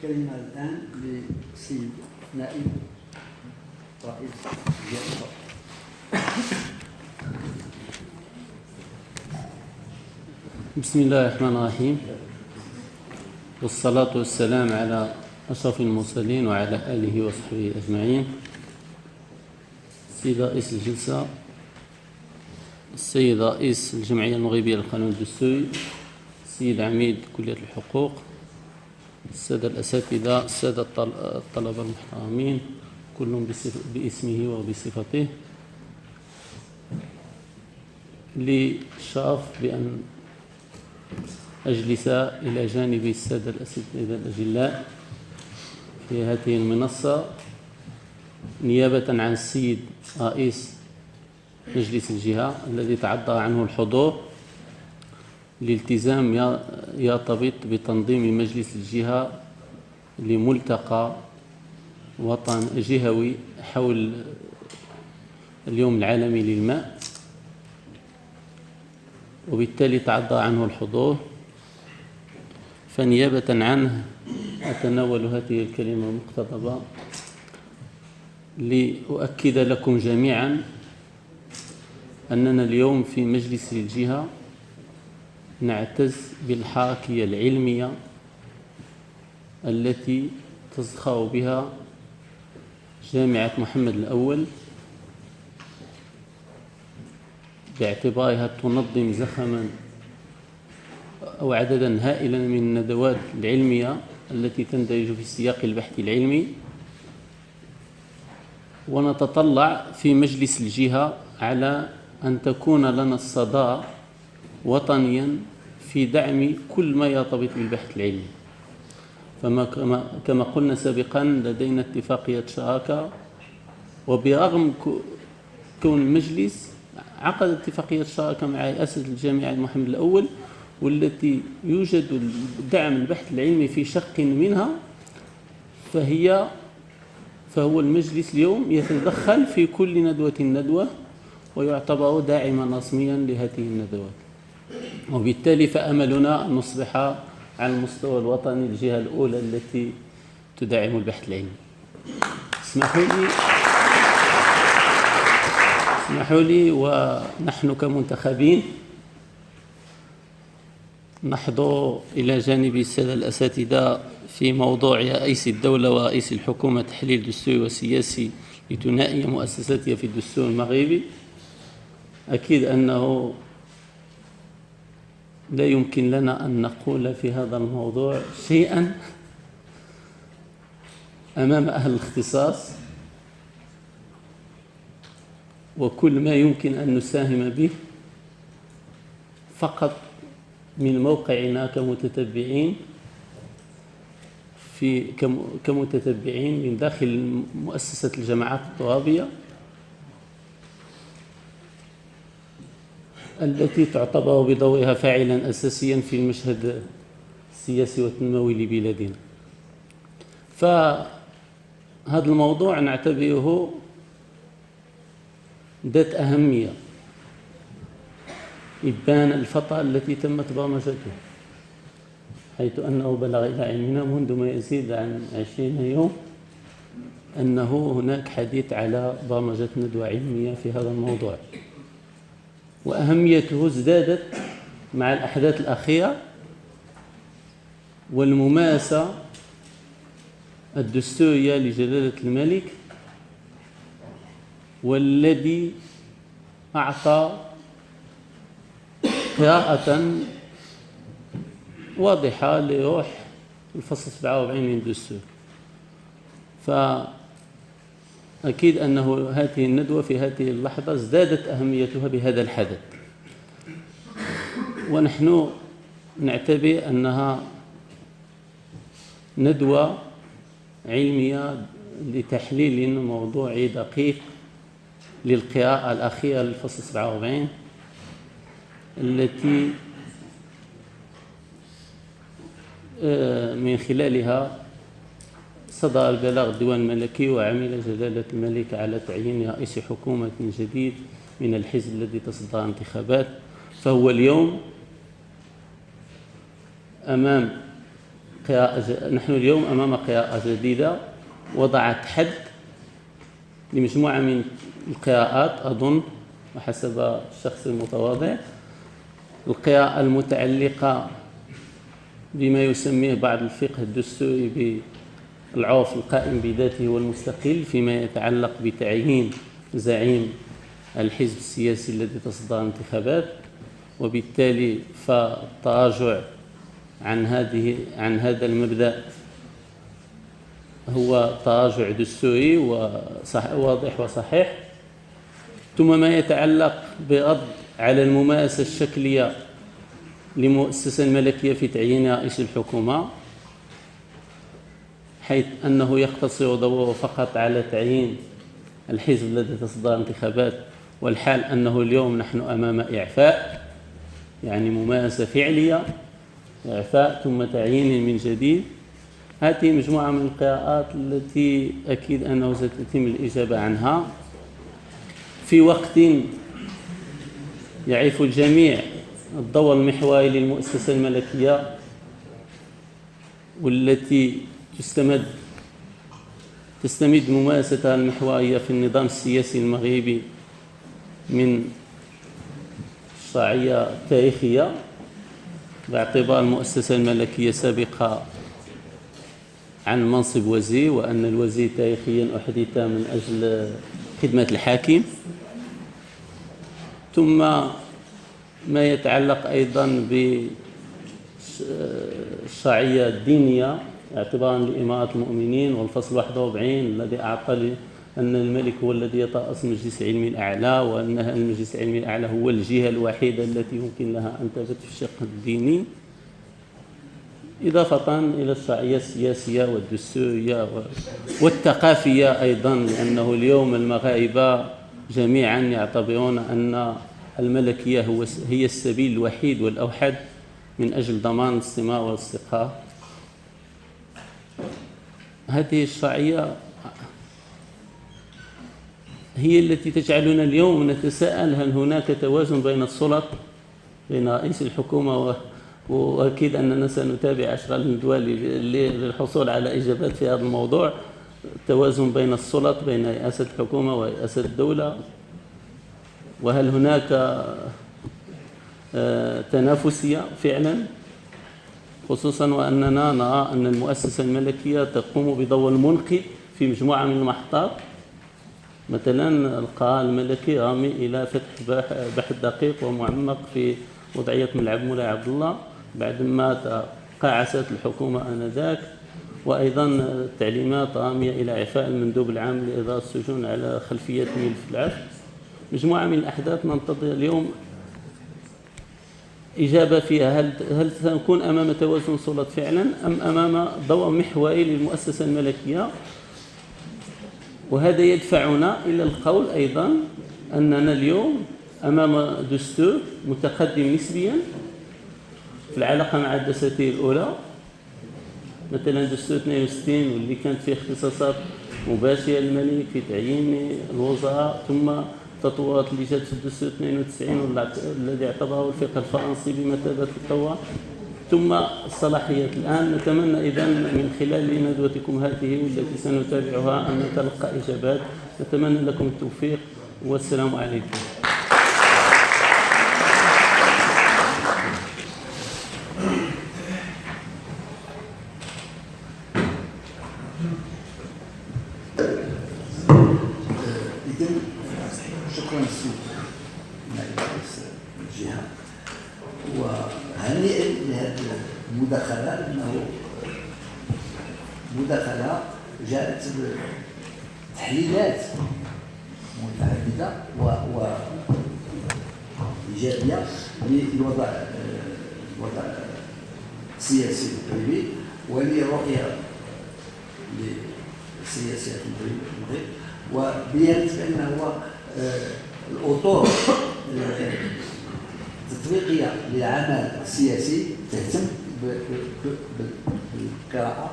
الكلمة الآن للسيد نائب رئيس الجلسة. بسم الله الرحمن الرحيم، والصلاة والسلام على أشرف المرسلين وعلى آله وصحبه أجمعين. السيد رئيس الجلسة، السيد رئيس الجمعية المغربية للقانون الدستوري، السيد عميد كلية الحقوق، السادة الأساتذة، السادة الطلبة المحترمين، كل باسمه وبصفته، لي الشرف بأن أجلس إلى جانب السادة الأساتذة الأجلاء في هذه المنصة نيابة عن السيد رئيس مجلس الجهة الذي تعذر عنه الحضور لالتزام يرتبط بتنظيم مجلس الجهة لملتقى جهوي حول اليوم العالمي للماء، وبالتالي تعذر عنه الحضور. فنيابة عنه أتناول هذه الكلمة المقتضبة لأؤكد لكم جميعا أننا اليوم في مجلس الجهة نعتز بالحركية العلمية التي تزخر بها جامعة محمد الأول باعتبارها تنظم زخما أو عددا هائلا من الندوات العلمية التي تندرج في سياق البحث العلمي. ونتطلع في مجلس الجهة على أن تكون لنا الصدى وطنيا في دعم كل ما يرتبط بالبحث العلمي. كما قلنا سابقا لدينا اتفاقية شراكة، وبرغم كون المجلس عقد اتفاقية شراكة مع رئاسة الجامعة محمد الأول، والتي يوجد دعم البحث العلمي في شق منها، فهو المجلس اليوم يتدخل في كل ندوة ويعتبر داعما رسميا لهذه الندوات. وبالتالي فأملنا أن نصبح على المستوى الوطني الجهة الأولى التي تدعم البحث العلمي. اسمحوا لي ونحن كمنتخبين نحضر إلى جانب السادة الأساتذة في موضوع رئيس الدولة ورئيس الحكومة تحليل دستوري وسياسي لثنائية مؤسساتية في الدستور المغربي. أكيد أنه لا يمكن لنا أن نقول في هذا الموضوع شيئا أمام أهل الاختصاص، وكل ما يمكن أن نساهم به فقط من موقعنا كمتتبعين كمتتبعين من داخل مؤسسة الجماعات الترابية التي تعتبر بدورها فاعلا أساسيا في المشهد السياسي والتنموي لبلادنا. فهذا الموضوع نعتبره ذات أهمية إبان الفترة التي تمت برمجته، حيث أنه بلغ إلى علمنا منذ ما يزيد عن 20 يوم أنه هناك حديث على برمجة ندوة علمية في هذا الموضوع، وأهميته ازدادت مع الأحداث الأخيرة والممارسة الدستورية لجلالة الملك، والذي أعطى قراءة واضحة لروح الفصل 47 من الدستور. فأكيد أنه هذه الندوة في هذه اللحظة ازدادت أهميتها بهذا الحدث، ونحن نعتبر أنها ندوة علمية لتحليل موضوعي دقيق للقراءة الأخيرة للفصل 47 التي من خلالها صدر البلاغ الديوان الملكي وعمل جلالة الملك على تعيين رئيس حكومة جديد من الحزب الذي تصدر انتخابات. فهو اليوم أمام نحن اليوم أمام قراءة جديدة وضعت حد لمجموعة من القراءات أظن وحسب الشخص المتواضع، القراءة المتعلقة بما يسميه بعض الفقه الدستوري بالعوف القائم بذاته والمستقل فيما يتعلق بتعيين زعيم الحزب السياسي الذي تصدر انتخابات، وبالتالي فالتراجع عن هذا المبدأ هو تراجع دستوري واضح وصحيح. ثم ما يتعلق برد على الممارسة الشكلية لمؤسسة الملكية في تعيين رئيس الحكومة، حيث أنه يقتصر دوره فقط على تعيين الحزب الذي تصدر انتخابات، والحال أنه اليوم نحن أمام إعفاء، يعني ممارسة فعلية، إعفاء ثم تعيين من جديد. هذه مجموعة من القراءات التي أكيد أنه ستتم الإجابة عنها في وقت يعرف الجميع الدور المحوري للمؤسسة الملكية، والتي تستمد ممارستها المحورية في النظام السياسي المغربي من الشرعية التاريخية، باعتبار المؤسسة الملكية سابقة عن منصب وزير، وأن الوزير تاريخيا أحدث من أجل خدمة الحاكم. ثم ما يتعلق أيضا بالشرعية الدينية اعتبارا لإمارة المؤمنين والفصل 41 الذي أعطى أن الملك هو الذي يترأس المجلس العلمي الأعلى، وأن المجلس العلمي الأعلى هو الجهة الوحيدة التي يمكن لها أن تثبت في الشق الديني، إضافة إلى الشرعية السياسية والدستورية والثقافية أيضا، لأنه اليوم المغاربة جميعا يعتبرون أن الملكية هي السبيل الوحيد والأوحد من أجل ضمان الاستمرار والاستقرار. هذه الشرعية هي التي تجعلنا اليوم نتساءل هل هناك توازن بين السلط، بين رئيس الحكومة وأكيد أننا سنتابع أشغال الندوة للحصول على إجابات في هذا الموضوع، التوازن بين السلط بين رئاسة الحكومة ورئاسة الدولة، وهل هناك تنافسية فعلا، خصوصا وأننا نرى أن المؤسسة الملكية تقوم بدور منقذ في مجموعة من المحطات. مثلا القرار الملكي رامي إلى فتح بحث دقيق ومعمق في وضعية ملعب مولاي عبد الله بعدما تقاعست الحكومة آنذاك، وأيضا التعليمات رامية إلى إعفاء المندوب العام لإدارة السجون على خلفية ملف العفو. مجموعة من الأحداث ننتظر اليوم إجابة فيها، هل سنكون أمام توازن سلط فعلا أم أمام دور محوري للمؤسسة الملكية؟ وهذا يدفعنا إلى القول أيضا أننا اليوم أمام دستور متقدم نسبيا في العلاقة مع الدساتير الأولى، مثلا دستور 62 واللي كانت فيه اختصاصات مباشرة للملك في تعيين الوزراء، ثم تطورات اللي جات في الدستور 92 الذي اعتبره الفقه الفرنسي بمثابة التطور، ثم الصلاحيات. الآن نتمنى إذن من خلال ندوتكم هذه والتي سنتابعها أن نتلقى إجابات. نتمنى لكم التوفيق والسلام عليكم. شكرا للسيد نائب رئيس الجهة، وهنيئا لهذه المداخلة، لأنه مداخلة جاءت بتحليلات متعددة وإيجابية للوضع السياسي المغربي ولرؤية للسياسيات المغرب، وبينت بأنه هو الأطر التطبيقية للعمل السياسي تهتم بالقراءة